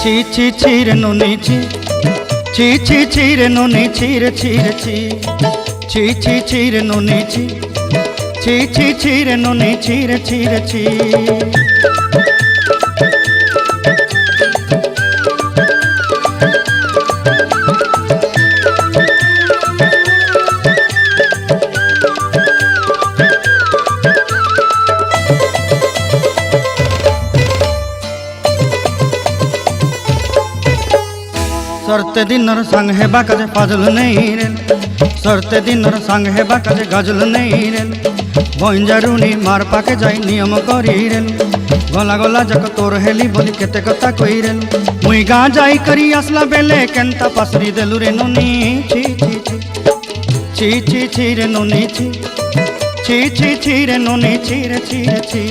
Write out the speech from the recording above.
ছি ছি ছি রে নুনি ছি ছি ছি ছি রে নুনি ছি রে ছি রে ছি ছি ছি ছি রে নুনি ছি ছি ছি ছি রে নুনি ছি রে ছি রে ছি। सरते दिनर संग हेबा काजे फाजल नहीं रेल सरते दिनर संग हेबा काजे गजल नहीं रेल बंजारुनी मार पाके जाई नियम करी रेल गला गला जक तोर हेली बोली केते कथा कई रेल मुई गा जाई करी असला बेले केंता पासरी देलु रे नुनी छी छी छी छी छी छी रे नुनी छी छी छी छी रे नुनी छी रे छी रे छी।